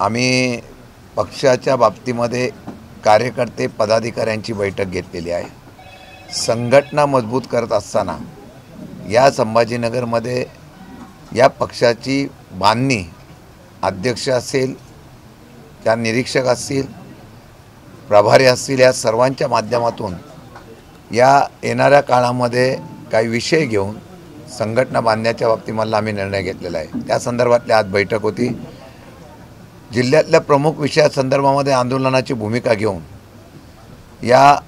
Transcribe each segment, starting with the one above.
आम्ही पक्षाच्या बाबतीमध्ये कार्यकर्ते पदाधिकाऱ्यांची बैठक घेतलेली आहे। संघटना मजबूत करत असताना या संभाजीनगरमध्ये या पक्षाची बांधणी अध्यक्ष असेल, त्या निरीक्षक असतील, प्रभारी असतील, या सर्वांच्या माध्यमातून या येणाऱ्या काळामध्ये काही विषय घेऊन संघटना बांधण्याच्या बाबतीमध्ये आम्ही निर्णय घेतलेला आहे। त्या संदर्भातली आज बैठक होती। जिल्ह्यातल्या प्रमुख विषयासंदर्भामध्ये आंदोलनाची भूमिका घेऊन या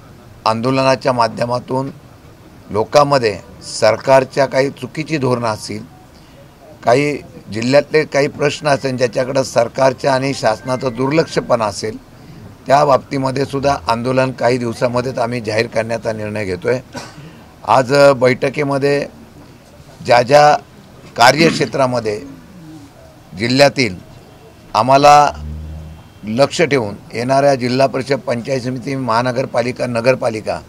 आंदोलनाच्या माध्यमातून लोकांमध्ये सरकारच्या काही चुकीची धोरणं असतील, काही जिल्ह्यातले काही प्रश्न असेल ज्याच्याकडे सरकारच्या आणि शासनाचं दुर्लक्षपणा असेल, त्या बाबतीमध्ये सुद्धा आंदोलन काही दिवसामध्येच आम्ही जाहीर करण्याचा निर्णय घेतोय। आज बैठकीमध्ये ज्या ज्या कार्यक्षेत्रामध्ये जिल्ह्यातील आम्हाला लक्ष ठेवून येणाऱ्या जिल्हा परिषद, पंचायत समिती, महानगरपालिका, नगरपालिका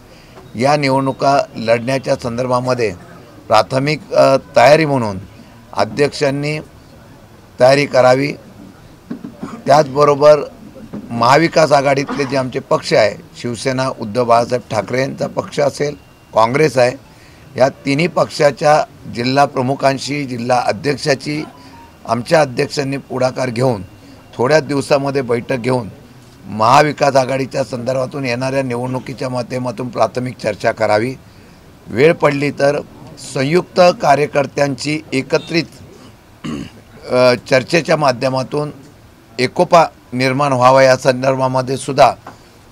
या निवडणुका लढण्याच्या संदर्भामध्ये प्राथमिक तयारी म्हणून अध्यक्षांनी तयारी करावी। त्याचबरोबर महाविकास आघाडीतले जे आमचे पक्ष आहे, शिवसेना उद्धव बाळासाहेब ठाकरे यांचा पक्ष असेल, काँग्रेस आहे, या तिन्ही पक्षाच्या जिल्हा प्रमुखांशी, जिल्हा अध्यक्षाची आमच्या अध्यक्षांनी पुढाकार घेऊन थोड्या दिवसामध्ये बैठक घेऊन महाविकास आघाडीच्या संदर्भातून येणाऱ्या निवडणुकीच्या माध्यमातून प्राथमिक चर्चा करावी। वेळ पडली तर संयुक्त कार्यकर्त्यांची एकत्रित चर्चेच्या माध्यमातून एकोपा निर्माण व्हावा या संदर्भामध्ये सुद्धा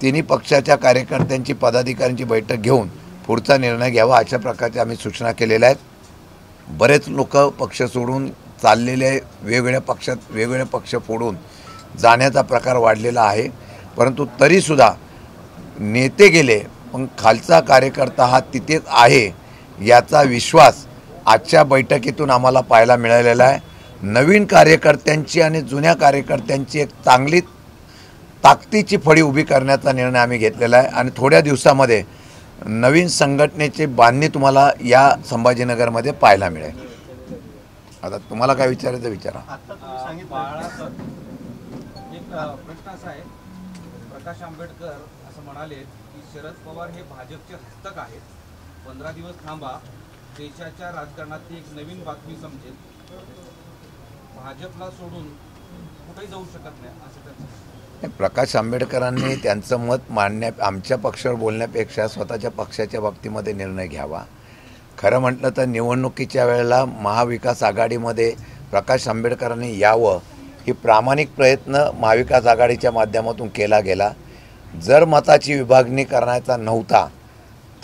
तिन्ही पक्षाच्या कार्यकर्त्यांची, पदाधिकाऱ्यांची बैठक घेऊन पुढचा निर्णय घ्यावा अशा प्रकारच्या आम्ही सूचना केलेल्या आहेत। बरेच लोक पक्ष सोडून चाललेले, वेगवेगळ्या पक्षात वेगवेगळे पक्ष फोडून जाण्याचा प्रकार वाढलेला आहे, परंतु तरीसुद्धा नेते गेले पण खालचा कार्यकर्ता हा तिथेच आहे याचा विश्वास आजच्या बैठकीतून आम्हाला पाहायला मिळालेला आहे। नवीन कार्यकर्त्यांची आणि जुन्या कार्यकर्त्यांची एक चांगली ताकदीची फळी उभी करण्याचा निर्णय आम्ही घेतलेला आहे आणि थोड्या दिवसामध्ये नवीन संघटनेची बांधणी तुम्हाला या संभाजीनगरमध्ये पाहायला मिळेल। आता तुम्हाला काय विचारायचं विचारा। आता तुम्ही सांगितलं एक प्रश्न असा आहे, प्रकाश आंबेडकर असं म्हणाले की शरद पवार हे भाजपचे हस्तक आहेत, 15 दिवस थांबा, देशाच्या राजकारणात एक नवीन बातमी समजेल, भाजपला सोडून कुठेही जाऊ शकत नाही असं त्यांचं। प्रकाश आंबेडकरांनी त्यांचं मत मांडण्या, आमच्या पक्षावर बोलण्यापेक्षा स्वतःच्या पक्षाच्या बाबतीमध्ये निर्णय घ्यावा। खरं म्हटलं तर निवडणुकीच्या वेळेला महाविकास आघाडीमध्ये प्रकाश आंबेडकरांनी यावं ही प्रामाणिक प्रयत्न महाविकास आघाडीच्या माध्यमातून केला गेला। जर मताची विभागणी करण्याचा नव्हता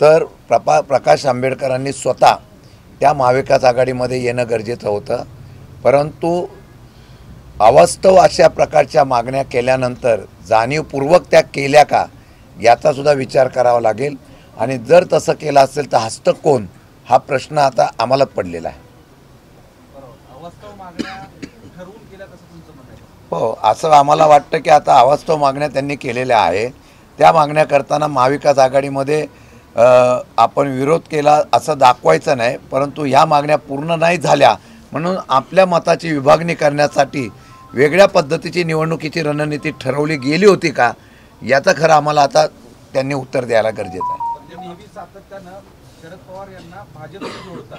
तर प्रकाश आंबेडकरांनी स्वतः त्या महाविकास आघाडीमध्ये येणं गरजेचं होतं, परंतु अवास्तव अशा प्रकारच्या मागण्या केल्यानंतर जाणीवपूर्वक त्या केल्या का याचा सुद्धा विचार करावा लागेल आणि जर तसं केलं असेल तर हस्तक कोण हा प्रश्न आता आम्हाला पडलेला आहे। अवास्तव मागण्या ठरवून केल्या असं तुमचं मत आहे? हो, असं आम्हाला वाटतं की आता अवास्तव मागण्या त्यांनी केलेल्या आहे। त्या मागण्या करताना महाविकास आघाडीमध्ये आपण विरोध केला असं दाखवायचं नाही, परंतु ह्या मागण्या पूर्ण नाही झाल्या म्हणून आपल्या मताची विभागणी करण्यासाठी वेगळ्या पद्धतीची निवडणुकीची रणनीती ठरवली गेली होती का याचं खरं आम्हाला आता त्यांनी उत्तर द्यायला गरजेचं आहे। नेहमी सातत्यानं शरद पवार यांना भाजपशी जोडतात,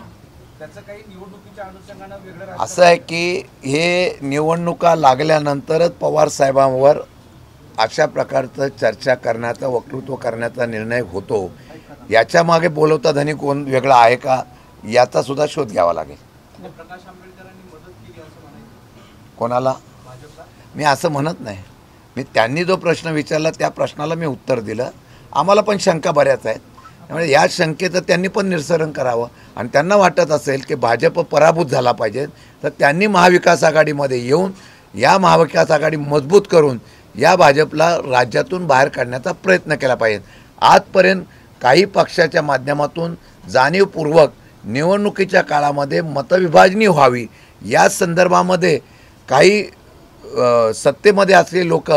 त्याचं काही निवडणुकीच्या अनुषंगानं वेगळं असं आहे की हे निवडणुका लागल्यानंतरच पवार साहेबांवर अशा प्रकारचं चर्चा करण्याचा, वक्तृत्व करण्याचा निर्णय होतो। याच्या मागे बोलवता धनी कोण वेगळा आहे का याचा सुद्धा शोध घ्यावा लागेल। प्रकाश आंबेडकरांनी मदत केली असं म्हणायचं कोणाला? भाजपला? मी असं म्हणत नाही, मी त्यांनी जो प्रश्न विचारला त्या प्रश्नाला मी उत्तर दिलं। आम्हाला पण शंका बऱ्याच आहेत, त्यामुळे या शंकेचं त्यांनी पण निरसन करावं आणि त्यांना वाटत असेल की भाजप पराभूत झाला पाहिजे तर त्यांनी महाविकास आघाडीमध्ये येऊन या महाविकास आघाडी मजबूत करून या भाजपला राज्यातून बाहेर काढण्याचा प्रयत्न केला पाहिजे। आजपर्यंत काही पक्षाच्या माध्यमातून जाणीवपूर्वक निवडणुकीच्या काळामध्ये मतविभाजनी व्हावी या संदर्भामध्ये काही सत्तेमध्ये असलेले लोक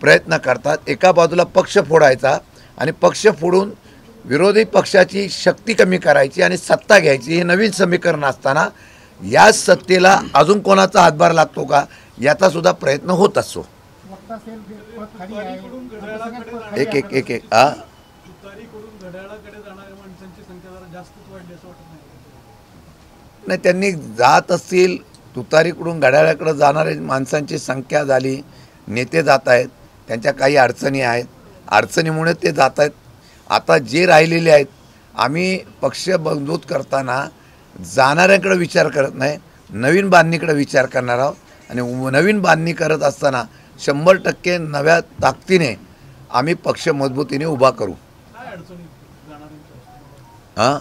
प्रयत्न करतात। एका बाजूला पक्ष फोडायचा आणि पक्ष फोडून विरोधी पक्षाची शक्ती कमी करायची आणि सत्ता घ्यायची हे नवीन समीकरण असताना या सत्तेला अजून कोणाचा हातभार लागतो का याचा सुद्धा प्रयत्न होत असतो। सत्ता सेल पद खाली आहे. एक एक एक एक हा तुतारीकडून घड्याळाकडे जाणाऱ्या माणसांची संख्या जरा जास्तच वाढली असं वाटत नाही? नाही, त्यांनी जात असतील तुतारीकडून घड्याळाकडे जाणाऱ्या माणसांची संख्या झाली, नेते जात आहेत, त्यांच्या काही अडचणी आहेत, अडचणीमुळे ते जात आहेत. आता जे राहिलेले आहेत, आम्ही पक्ष मजबूत करताना जाणाऱ्यांकडे विचार करत नाही, नवीन बांधणीकडे विचार करणार आहोत. आणि नवीन बांधणी करत असताना 100% नव्या ताकदीने आम्ही पक्ष मजबूतीने उभा करू. काय अडचणी जाणाऱ्यांच्या? हां,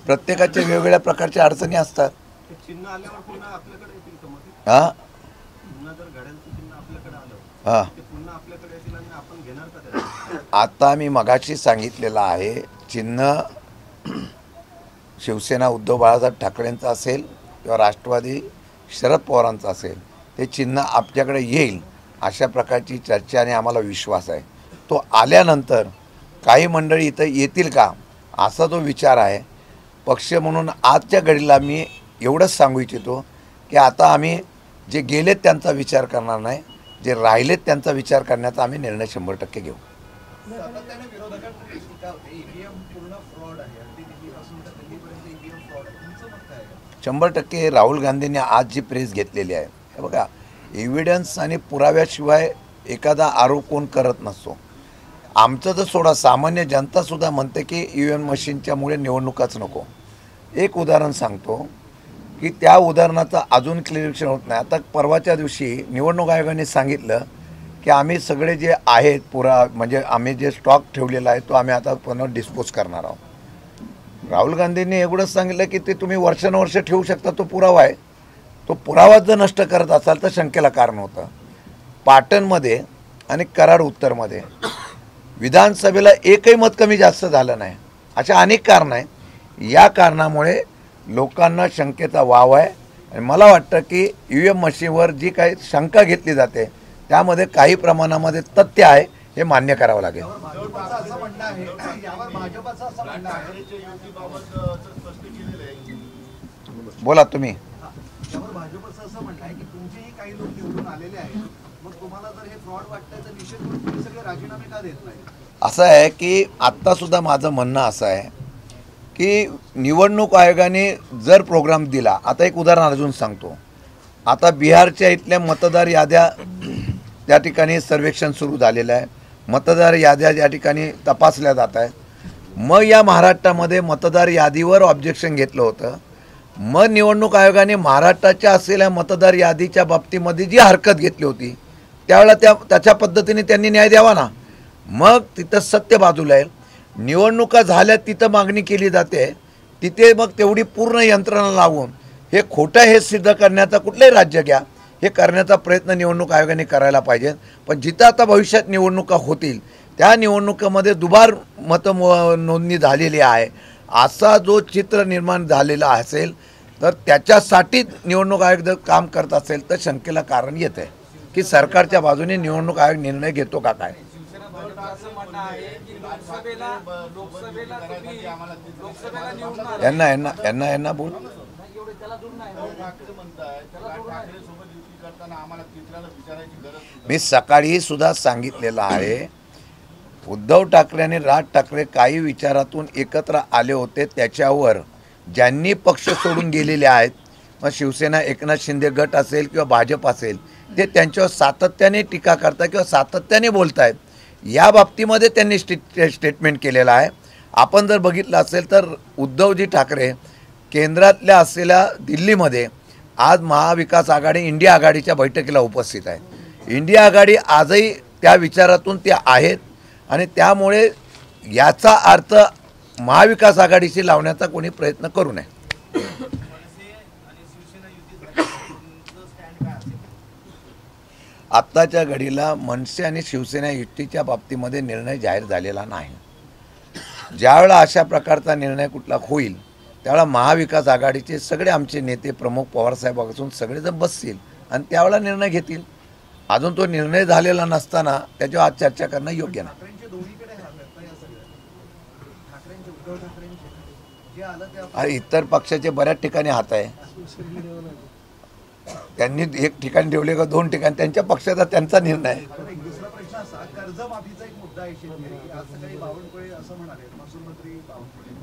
प्रत्येकाच्या वेगवेगळ्या प्रकारच्या अडचणी असतात. चिन्ह आल्यावर पुन्हा आपल्याकडे येतील का मग? हां पुन्हा जर घड्याळचं चिन्ह आपल्याकडे आलं हां ते पुन्हा आपल्याकडे येतील आणि आपण घेणार का त्याला? आता मी मगाशी सांगितलेलं आहे, चिन्ह शिवसेना उद्धव बाळासाहेब ठाकरेंचं असेल किंवा राष्ट्रवादी शरद पवारांचं असेल, ते चिन्ह आपल्याकडे येईल अशा प्रकारची चर्चा आणि आम्हाला विश्वास आहे. तो आल्यानंतर काही मंडळी इथं येतील का असा जो विचार आहे. पक्ष म्हणून आजच्या घडीला मी एवढंच सांगू इच्छितो की आता आम्ही जे गेलेत त्यांचा विचार करणार नाही, जे राहिलेत त्यांचा विचार करण्याचा आम्ही निर्णय 100% घेऊ. सातत्याने विरोधकांची टीका होते, ईव्हीएम पूर्ण फ्रॉड आहे, अगदी दिल्लीपासून तर दिल्लीपर्यंत ईव्हीएम फ्रॉड आहे. तुमचं मत काय आहे? 100% राहुल गांधींनी आज जी प्रेस घेतलेली आहे, हे बघा, एव्हिडन्स आणि पुराव्याशिवाय एखादा आरोप कोण करत नसतो. आमचं तर सोडा, सामान्य जनतासुद्धा म्हणते की EVM मशीनच्यामुळे निवडणुकाच नको. एक उदाहरण सांगतो की त्या उदाहरणाचं अजून क्लिअरेशन होत नाही. आता परवाच्या दिवशी निवडणूक आयोगाने सांगितलं की आम्ही सगळे जे आहेत म्हणजे आम्ही जे स्टॉक ठेवलेला आहे तो आम्ही आता पुन्हा डिस्पोज करणार आहोत. राहुल गांधींनी एवढंच सांगितलं की ते तुम्ही वर्षानुवर्ष ठेवू शकता, तो पुरावा आहे. तो पुरावा जर नष्ट करत असाल तर शंकेला कारण होतं. पाटणमध्ये आणि कराड उत्तरमध्ये विधानसभेला एकही मत कमी जास्त झालं नाही. अशा अनेक कारणं आहेत. या कारणामुळे लोकांना शंकेचा वाव आहे. आणि मला वाटतं की EVM मशीनवर जी काही शंका घेतली जाते त्यामध्ये काही प्रमाणामध्ये तथ्य आहे, हे मान्य करावं लागेल. भाजपचं असं म्हणणं आहे, यावर भाजपचं असं म्हणणं आहे, बोला तुम्ही. यावर भाजपचं असं म्हणणं आहे की तुमचेही काही लोक निवडून आलेले आहेत, मग तुम्हाला जर हे फ्रॉड वाटण्याचा निषेध म्हणून तुम्ही सगळे राजीनामे का देत नाही? असं आहे की आत्तासुद्धा माझं म्हणणं असं आहे की निवडणूक आयोगाने जर प्रोग्राम दिला, आता एक उदाहरण अजून सांगतो. आता बिहारच्या इथल्या मतदार याद्या त्या ठिकाणी सर्वेक्षण सुरू झालेलं आहे. मतदार याद्या या ठिकाणी तपासल्या जात आहेत. मग या महाराष्ट्रामध्ये मतदार यादीवर ऑब्जेक्शन घेतलं होतं. मग निवडणूक आयोगाने महाराष्ट्राच्या असलेल्या मतदार यादीच्या बाबतीमध्ये जी हरकत घेतली होती त्यावेळेला त्याच्या पद्धतीने त्यांनी न्याय द्यावा ना. मग तिथं सत्य बाजूला आहे. निवडणुका झाल्या तिथं मागणी केली जाते, तिथे मग तेवढी पूर्ण यंत्रणा लावून हे खोटं हे सिद्ध करण्याचा कुठलंही राज्य घ्या, हे करण्याचा प्रयत्न निवडणूक आयोगाने करायला पाहिजे. पण जिथं आता भविष्यात निवडणुका होतील त्या निवडणुकीमध्ये दुबार नोंदणी झालेली आहे असा जो चित्र निर्माण झालेला असेल तर त्याच्यासाठी निवडणूक आयोग जर काम करत असेल तर शंकेला कारण येतं आहे की सरकारच्या बाजूने निवडणूक आयोग निर्णय घेतो का काय. शिवसेना भाजपचं असं म्हणणं आहे की लोकसभेला निवडून आले. यांना बोल. मी सकाळी सुद्धा सांगितलेलं आहे, उद्धव ठाकरे आणि राज ठाकरे काही विचारातून एकत्र आले होते, त्याच्यावर ज्यांनी पक्ष सोडून गेलेले आहेत, मग शिवसेना एकनाथ शिंदे गट असेल किंवा भाजप असेल, ते त्यांच्यावर सातत्याने टीका करतात किंवा सातत्याने बोलत आहेत. या बाबतीमध्ये त्यांनी स्टेटमेंट केलेलं आहे. आपण जर बघितलं असेल तर उद्धवजी ठाकरे केंद्रातल्या असलेल्या दिल्लीमध्ये आज महाविकास आघाडी इंडिया आघाडीच्या बैठकीला उपस्थित आहे. इंडिया आघाडी आजही त्या विचारातून ते आहेत आणि त्यामुळे याचा अर्थ महाविकास आघाडीशी लावण्याचा कोणी प्रयत्न करू नये. आत्ताच्या घडीला मनसे आणि शिवसेना युतीच्या बाबतीमध्ये निर्णय जाहीर झालेला नाही. ज्यावेळेला अशा प्रकारचा निर्णय कुठला होईल त्यावेळेला महाविकास आघाडीचे सगळे आमचे नेते प्रमुख पवारसाहेबापासून सगळेजण बसतील आणि त्यावेळेला निर्णय घेतील. अजून तो निर्णय झालेला नसताना त्याच्यावर आज चर्चा करणं योग्य नाही. इतर पक्षाचे बऱ्याच ठिकाणी हात आहे. त्यांनी एक ठिकाणी ठेवले का 2 ठिकाणी त्यांच्या पक्षाचा त्यांचा निर्णय आहे. पण एक दुसरा प्रश्न असा, कर्जमाफीचा एक मुद्दा आहे शेतकरी. आज सकाळी बावनकुळे असं म्हणाले, महसूल मंत्री बावनकुळे,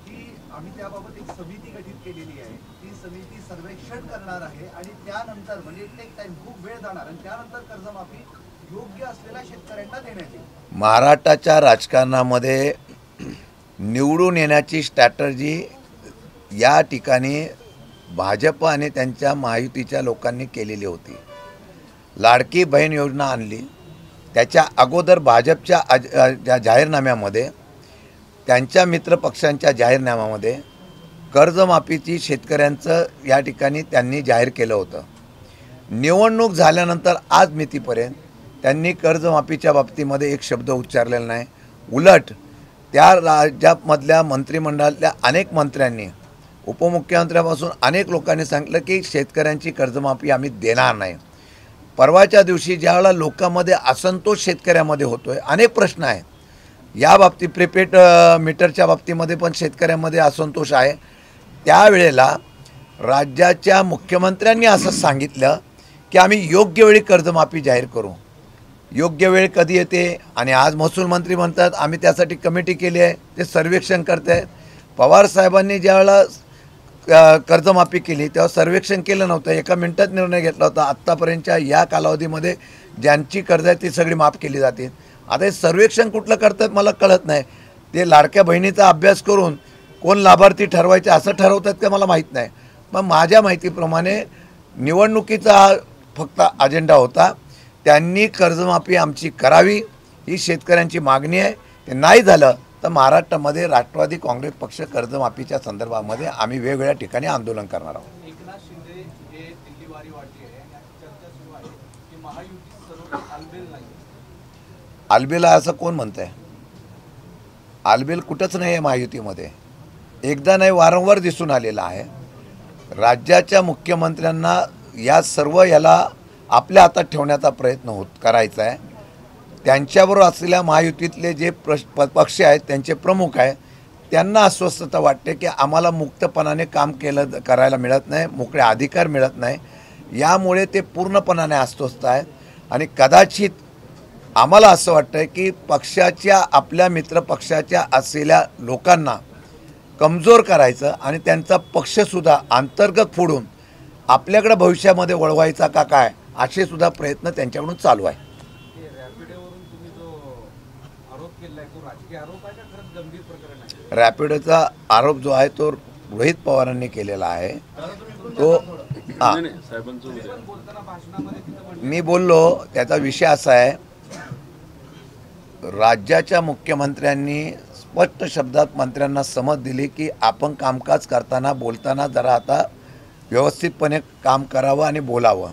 की आम्ही त्याबाबत एक समिती गठीत केलेली आहे. ती समिती सर्वेक्षण करणार आहे आणि त्यानंतर म्हणजे टेक टाइम, खूप वेळ जाणार आणि त्यानंतर कर्जमाफी योग्य असलेल्या शेतकऱ्यांना देण्यात येईल. महाराष्ट्राच्या राजकारणामध्ये निवडून येण्याची स्ट्रॅटर्जी या ठिकाणी भाजप आणि त्यांच्या महायुतीच्या लोकांनी केलेली होती. लाडकी बहीण योजना आणली, त्याच्या अगोदर भाजपच्या जाहीरनाम्यामध्ये, त्यांच्या मित्रपक्षांच्या जाहीरनाम्यामध्ये कर्जमाफीची शेतकऱ्यांचं या ठिकाणी त्यांनी जाहीर केलं होतं. निवडणूक झाल्यानंतर आज मितीपर्यंत त्यांनी कर्जमाफीच्या बाबतीमध्ये एक शब्द उच्चारलेला नाही. उलट त्या राज्यामधल्या मंत्रिमंडळातल्या अनेक मंत्र्यांनी, उपमुख्यमंत्र्यापासून अनेक लोकांनी सांगितलं की शेतकऱ्यांची कर्जमाफी आम्ही देणार नाही. परवाच्या दिवशी ज्यावेळेला लोकांमध्ये असंतोष शेतकऱ्यामध्ये होतोय, अनेक प्रश्न आहेत या बाबतीत, प्रीपेड मीटरच्या बाबतीमध्ये पण शेतकऱ्यांमध्ये असंतोष आहे. त्यावेळेला राज्याच्या मुख्यमंत्र्यांनी असं सांगितलं की आम्ही योग्य वेळी कर्जमाफी जाहीर करू. योग्य वेळ कधी येते? आणि आज महसूल मंत्री म्हणतात आम्ही त्यासाठी कमिटी केली आहे, ते सर्वेक्षण करत आहेत. पवार साहेबांनी ज्यावेळेला कर्जमाफी केली तेव्हा सर्वेक्षण केलं नव्हतं, एका मिनिटात निर्णय घेतला होता. आत्तापर्यंतच्या या कालावधीमध्ये ज्यांची कर्ज आहे ती सगळी माफ केली जातील. आता हे सर्वेक्षण कुठलं करतात मला कळत नाही. ते लाडक्या बहिणीचा अभ्यास करून कोण लाभार्थी ठरवायचे असं ठरवतात का मला माहीत नाही. पण माझ्या माहितीप्रमाणे निवडणुकीचा हा फक्त अजेंडा होता. त्यांनी कर्जमाफी आमची करावी ही शेतकऱ्यांची मागणी आहे. ते नाही झालं तर महाराष्ट्रामध्ये राष्ट्रवादी काँग्रेस पक्ष कर्जमाफीच्या संदर्भामध्ये आम्ही वेगवेगळ्या ठिकाणी आंदोलन करणार आहोत. एकनाथ शिंदे हे दिल्लीवारी वाढली आहे आणि अशी चर्चा सुरू आहे की महायुतीत सर्व आलबेल नाही. आलबेल आहे असं कोण म्हणतंय? आलबेल कुठंच नाही आहे महायुतीमध्ये. एकदा नाही, वारंवार दिसून आलेला आहे. राज्याच्या मुख्यमंत्र्यांना या सर्व याला आपल्या हातात ठेवण्याचा प्रयत्न करायचा आहे. त्यांच्याबरोबर असलेल्या महायुतीतले जे पक्ष आहेत, त्यांचे प्रमुख आहेत, त्यांना अस्वस्थता वाटते की आम्हाला मुक्तपणाने काम करायला मिळत नाही, मोकळे अधिकार मिळत नाही. यामुळे ते पूर्णपणाने अस्वस्थ आहेत. आणि कदाचित आम्हाला असं वाटतं की पक्षाच्या, आपल्या मित्रपक्षाच्या असलेल्या लोकांना कमजोर करायचं आणि त्यांचा पक्षसुद्धा अंतर्गत फोडून आपल्याकडे भविष्यामध्ये वळवायचा का काय, असे सुद्धा प्रयत्न त्यांच्याकडून चालू आहे. रॅपिडोवरून तुम्ही जो आरोप केलाय तो राजकीय आरोप आहे का खरंच गंभीर प्रकरण आहे? रॅपिडोचा आरोप जो आहे तो रोहित पवारांनी केलेला आहे. तो बोलताना भाषणामध्ये तिथं म्हणलं मी बोललो, त्याचा विषय असा आहे, राज्याच्या मुख्यमंत्र्यांनी स्पष्ट शब्दात मंत्र्यांना समज दिली की आपण कामकाज करताना, बोलताना जरा आता व्यवस्थितपणे काम करावं आणि बोलावं.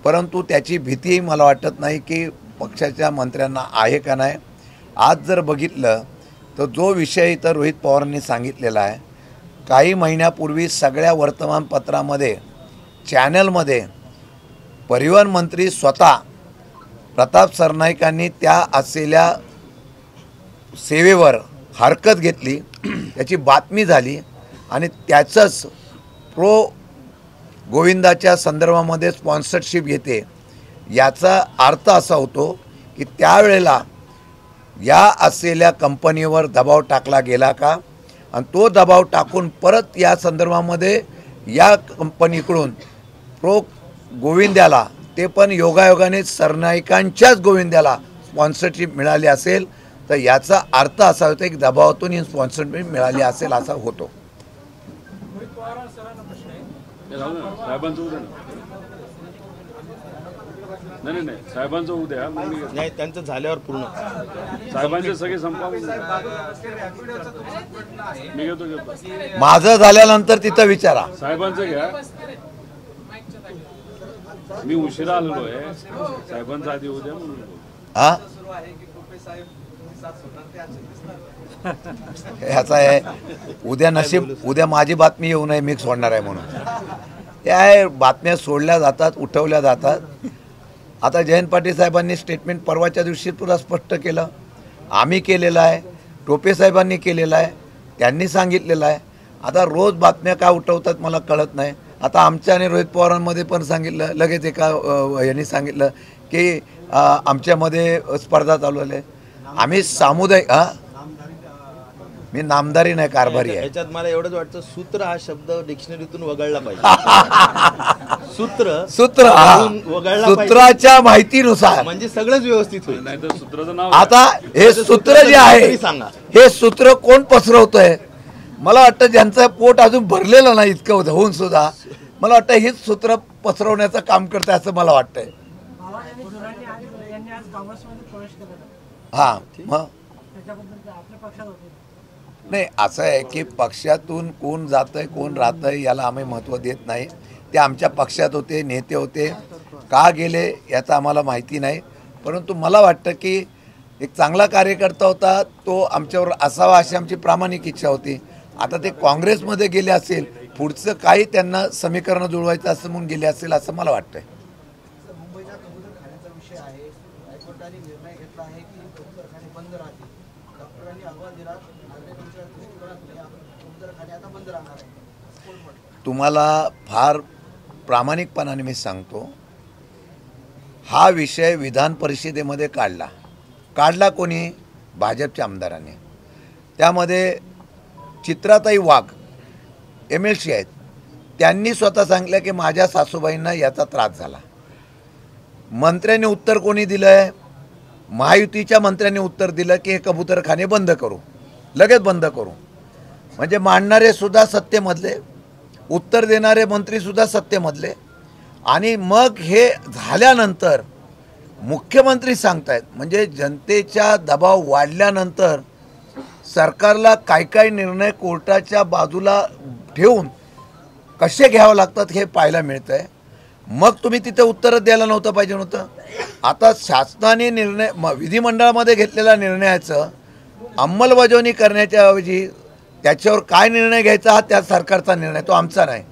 परंतु त्याची भीतीही मला वाटत नाही की पक्षाच्या मंत्र्यांना आहे का नाही. आज जर बघितलं तर जो विषय इथं रोहित पवारांनी सांगितलेला आहे, काही महिन्यापूर्वी सगळ्या वर्तमानपत्रामध्ये, चॅनलमध्ये परिवहन मंत्री स्वतः प्रताप सरनाईकांनी त्या असलेल्या सेवेवर हरकत घेतली, त्याची बातमी झाली आणि त्याचंच गोविंदाच्या संदर्भामध्ये स्पॉन्सरशिप घेते. याचा अर्थ असा होतो की त्यावेळेला या असलेल्या कंपनीवर दबाव टाकला गेला का, आणि तो दबाव टाकून परत या संदर्भामध्ये या कंपनीकडून गोविंद्याला, ते पण योगायोगाने सरनाईकांच्याच गोविंद्याला स्पॉन्सरशिप मिळाली असेल तर याचा अर्थ असा होतो की दबावातून ही स्पॉन्सरशिप मिळाली असेल असा होतो. रोहित पवार सरांना प्रश्न आहे. साहेबांचं उद्या नाही साहेबांचं उद्या नाही, त्यांचं झाल्यावर पूर्ण साहेबांचे सगळे संपावून मी घेतो माझं झाल्यानंतर तिथं विचारा. साहेबांचं घ्या. मी उशिरा आलेलो आहे, साहेबांचा आधी उद्या म्हणून हा, सुरू आहे की कृपे साहेब साथ सोडणार ते असे दिसणार. ह्याचा आहे उद्या नशीब, उद्या माझी बातमी येऊ नये मी सोडणार आहे म्हणून. हे आहे, बातम्या सोडल्या जातात, उठवल्या जातात. आता जयंत पाटील साहेबांनी स्टेटमेंट परवाच्या दिवशी तुला स्पष्ट केलं, आम्ही केलेलं आहे, टोपे साहेबांनी केलेलं आहे, त्यांनी सांगितलेलं आहे. आता रोज बातम्या का उठवतात मला कळत नाही. आता आमच्या आणि रोहित पवारांमध्ये पण सांगितलं, लगेच एका यांनी सांगितलं की आमच्यामध्ये स्पर्धा चालू आहे. आम्ही सामुदायिक मी नामदारी नाही, कारभारी आहे. याच्यात मला एवढंच वाटतं, सूत्र हा शब्द डिक्शनरीतून वगळला पाहिजे. सूत्र वगळला पाहिजे, सूत्राच्या माहितीनुसार म्हणजे सगळंच व्यवस्थित होईल. नाही तर सूत्राचं नाव आता हे सूत्र जे आहे, सांगा. हे सूत्र कोण पसरवतंय? मला वाटतं ज्यांचं पोट अजून भरलेलं नाही इतकं होऊन सुद्धा मला वाटतं हेच सूत्र पसरवण्याचं काम करते असं मला वाटतंय. हां, मग नाही, असं आहे की पक्षातून कोण जातंय कोण राहतंय याला आम्ही महत्त्व देत नाही. ते आमच्या पक्षात होते, नेते होते, का गेले याचं आम्हाला माहिती नाही. परंतु मला वाटतं की एक चांगला कार्यकर्ता होता, तो आमच्यावर असावा अशी आमची प्रामाणिक इच्छा होती. आता ते काँग्रेसमध्ये गेले असेल, पुढचं काही त्यांना समीकरण जुळवायचं असं म्हणून गेले असेल असं मला वाटतंय. मुंबईच्या कबूतरखान्याचा विषय आहे. हायकोर्टाने निर्णय घेतला आहे की कबूतरखाने बंद राहतील. डॉक्टरांनी अहवाल दिला, नागरिकांच्या दृष्टिकोनातून कबूतरखाने आता बंद राहणार आहे. तुम्हाला फार प्रामाणिकपणाने मी सांगतो, हा विषय विधान परिषदेमध्ये काढला कोणी? भाजपच्या आमदारांनी. त्यामध्ये चित्राताई वाघ MLC आहेत, त्यांनी स्वतः सांगितलं की माझ्या सासूबाईंना याचा त्रास झाला. मंत्र्यांनी उत्तर कोणी दिलं आहे? महायुतीच्या मंत्र्यांनी उत्तर दिलं की हे कबूतरखाने बंद करू, लगेच बंद करू. म्हणजे मांडणारे सुद्धा सत्तेमधले, उत्तर देणारे मंत्रीसुद्धा सत्तेमधले. आणि मग हे झाल्यानंतर मुख्यमंत्री सांगतायत, म्हणजे जनतेच्या दबाव वाढल्यानंतर सरकारला काय निर्णय कोर्टाच्या बाजूला ठेवून कसे घ्यावं लागतात हे पाहायला मिळतं आहे. मग तुम्ही तिथे उत्तरच द्यायला नव्हतं पाहिजे नव्हतं. आता शासनाने निर्णय विधिमंडळामध्ये घेतलेल्या निर्णयाचं अंमलबजावणी करण्याच्या ऐवजी त्याच्यावर काय निर्णय घ्यायचा हा त्या सरकारचा निर्णय, तो आमचा नाही.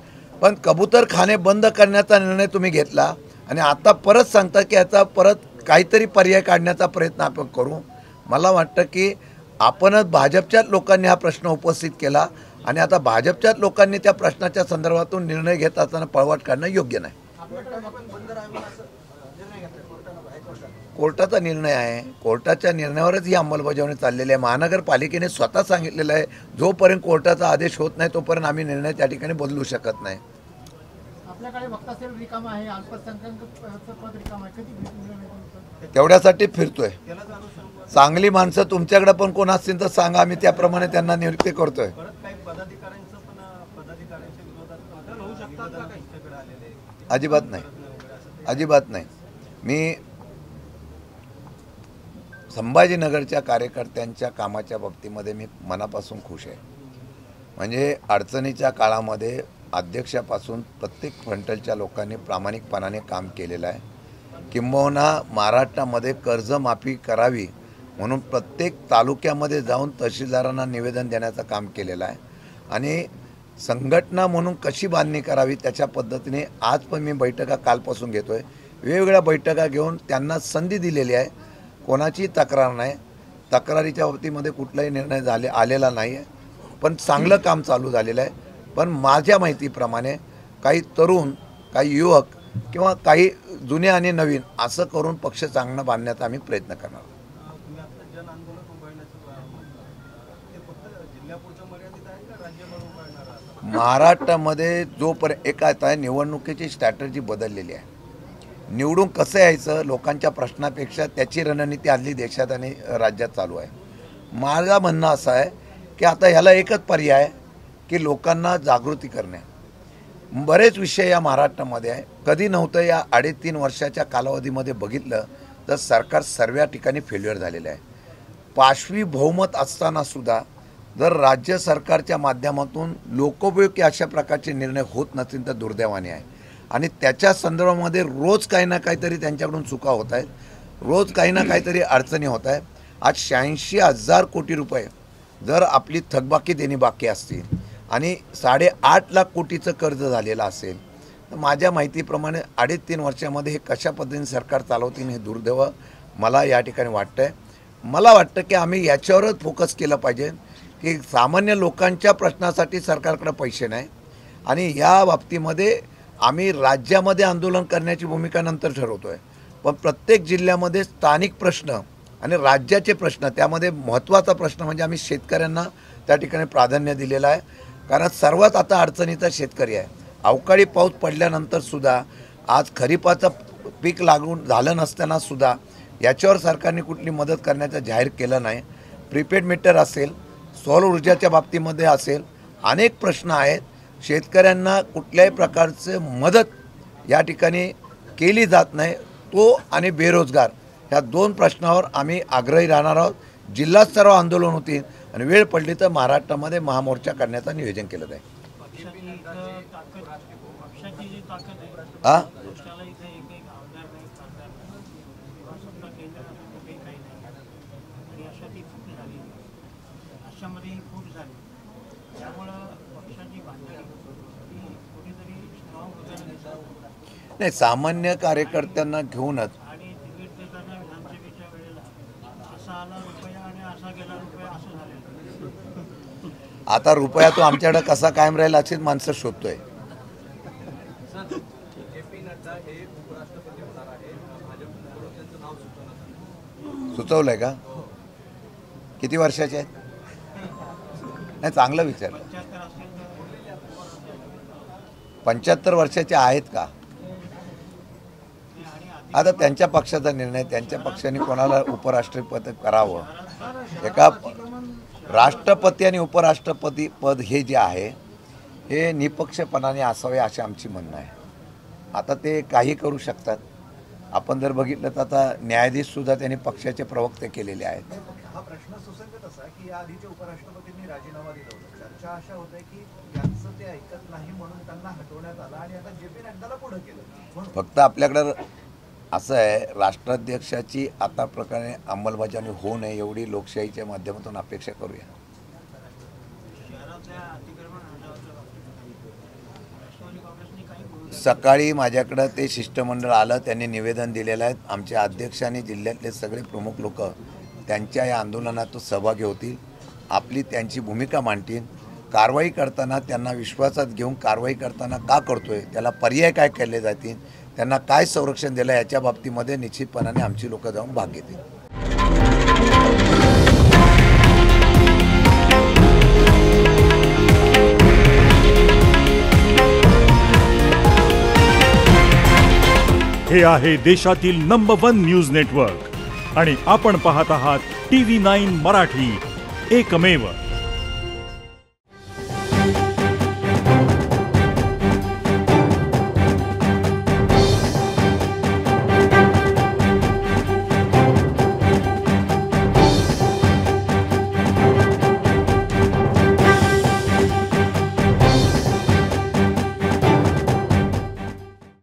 पण कबूतरखाने बंद करण्याचा निर्णय तुम्ही घेतला आणि आता परत सांगता की याचा परत काहीतरी पर्याय काढण्याचा प्रयत्न आपण करू. मला वाटतं की आपणच भाजपच्याच लोकांनी हा प्रश्न उपस्थित केला आणि आता भाजपच्याच लोकांनी त्या प्रश्नाच्या संदर्भातून निर्णय घेत असताना पळवाट काढणं योग्य नाही. कोर्टाचा निर्णय आहे, कोर्टाच्या निर्णयावरच ही अंमलबजावणी चाललेली आहे. महानगरपालिकेने स्वतः सांगितलेलं आहे, जोपर्यंत कोर्टाचा आदेश होत नाही तोपर्यंत आम्ही निर्णय त्या ठिकाणी बदलू शकत नाही. आपल्याकडे वक्ता सेल रिकाम आहे, अल्पसंख्याक पद रिकाम आहे, कधी तेवढ्यासाठी फिरतोय. चांगली माणसं तुमच्याकडे पण कोण असतील तर सांगा, आम्ही त्याप्रमाणे त्यांना नियुक्ती करतोय. अजिबात नाही, अजिबात नाही. मी संभाजीनगरच्या कार्यकर्त्यांच्या कामाच्या बाबतीमध्ये मी मनापासून खुश आहे. म्हणजे अडचणीच्या काळामध्ये अध्यक्षापासून प्रत्येक फ्रंटलच्या लोकांनी प्रामाणिकपणाने काम केलेलं आहे. किंबहुना महाराष्ट्रामध्ये कर्जमाफी करावी म्हणून प्रत्येक तालुक्यामध्ये जाऊन तहसीलदारांना निवेदन देण्याचं काम केलेलं आहे. आणि संघटना म्हणून कशी बांधणी करावी त्याच्या पद्धतीने आज पण मी बैठका कालपासून घेतो आहे. वेगवेगळ्या बैठका घेऊन त्यांना संधी दिलेली आहे. कोणाची तक्रार नाही, तक्रारीच्या बाबतीमध्ये कुठलाही निर्णय आलेला नाही आहे. पण चांगलं काम चालू झालेलं आहे. पण माझ्या माहितीप्रमाणे काही तरुण, काही युवक किंवा काही जुने आणि नवीन असं करून पक्ष चांगला बांधण्याचा आम्ही प्रयत्न करणार. महाराष्ट्रामध्ये जोपर्यंत एक आता निवडणुकीची स्ट्रॅटर्जी बदललेली आहे. निवडून कसं यायचं लोकांच्या प्रश्नापेक्षा त्याची रणनीती आजली देशात आणि राज्यात चालू आहे. माझं म्हणणं असं आहे की आता ह्याला एकच पर्याय की लोकांना जागृती करणे. बरेच विषय या महाराष्ट्रामध्ये आहे, कधी नव्हतं. या 3.5 वर्षाच्या कालावधीमध्ये बघितलं तर सरकार सर्व ठिकाणी फेल्युअर झालेलं आहे. पाशवी बहुमत असतानासुद्धा जर राज्य सरकारच्या माध्यमातून लोकोपयोगी अशा प्रकारचे निर्णय होत नसतील तर दुर्दैवाने आहे. आणि त्याच्या संदर्भामध्ये रोज काही ना काहीतरी त्यांच्याकडून चुका होत आहेत, रोज काही ना काहीतरी अडचणी होत आहेत. आज 86,000 कोटी रुपये जर आपली थकबाकी देणी बाकी असतील आणि 8.5 लाख कोटीचं कर्ज झालेलं असेल तर माझ्या माहितीप्रमाणे 3.5 वर्षामध्ये हे कशा पद्धतीने सरकार चालवतील हे दुर्दैव मला या ठिकाणी वाटतं आहे. मला वाटतं की आम्ही याच्यावरच फोकस केलं पाहिजे की सामान्य लोकांच्या प्रश्नासाठी सरकारकडे पैसे नाही आणि या बाबतीमध्ये आम्ही राज्यामध्ये आंदोलन करण्याची भूमिका नंतर ठरवतो आहे, पण प्रत्येक जिल्ह्यामध्ये स्थानिक प्रश्न आणि राज्याचे प्रश्न, त्यामध्ये महत्त्वाचा प्रश्न म्हणजे आम्ही शेतकऱ्यांना त्या ठिकाणी प्राधान्य दिलेलं आहे. कारण सर्वात आता अडचणीचा शेतकरी आहे. अवकाळी पाऊस पडल्यानंतरसुद्धा आज खरीपाचं पीक लागून झालं नसतानासुद्धा याच्यावर सरकारने कुठली मदत करण्याचं जाहीर केलं नाही. प्रीपेड मीटर असेल, सौर ऊर्जाच्या बाबतीमध्ये असेल, अनेक प्रश्न आहेत. शेतकऱ्यांना कुठल्याही प्रकारचं मदत या ठिकाणी केली जात नाही. तो आणि बेरोजगार ह्या 2 प्रश्नावर आम्ही आग्रही राहणार आहोत. जिल्हास्तरावर आंदोलन होतील आणि वेळ पडली तर महाराष्ट्रामध्ये महामोर्चा करण्याचं नियोजन केलं जाईल. हां नाही, सामान्य कार्यकर्त्यांना घेऊनच आता रुपया तो आमच्याकडे कसा कायम राहील अशीच माणसं शोधतोय. सुचवलंय का? किती वर्षाचे आहेत? नाही, चांगलं विचार. 75 वर्षाचे आहेत का? आता त्यांच्या पक्षाचा निर्णय, त्यांच्या पक्षाने कोणाला उपराष्ट्रपती करावं. एका राष्ट्रपती आणि उपराष्ट्रपती पद हे जे आहे हे निपक्षपणाने असावे असे आमची म्हणणं आहे. आता ते काही करू शकतात. आपण जर बघितलं तर आता न्यायाधीशसुद्धा त्यांनी पक्षाचे प्रवक्ते केलेले आहेत. हा प्रश्न सुसंगत असा की या आधीच्या उपराष्ट्रपतींनी राजीनामा दिला होता. चर्चा अशा होत्या की यांचं ते ऐकत नाही म्हणून त्यांना हटवण्यात आलं आणि आता जे.पी. नड्डाला पुढे केलं. फक्त आपल्याकडं असं आहे, राष्ट्राध्यक्षाची आता प्रकारे अंमलबजावणी होऊ नये एवढी लोकशाहीच्या माध्यमातून अपेक्षा करूया. सकाळी माझ्याकडं ते शिष्टमंडळ आलं, त्यांनी निवेदन दिलेलं आहे. आमच्या अध्यक्षांनी जिल्ह्यातले सगळे प्रमुख लोक त्यांच्या या आंदोलनात सहभागी होतील, आपली त्यांची भूमिका मांडतील. कारवाई करताना त्यांना विश्वासात घेऊन कारवाई करताना का करतोय, त्याला पर्याय काय केले जातील, त्यांना काय संरक्षण दिलं याच्या बाबतीमध्ये निश्चितपणाने आमची लोक जाऊन भाग घेतील. हे आहे देशातील नंबर 1 न्यूज नेटवर्क आणि आपण पाहत आहात TV9 मराठी, एकमेव.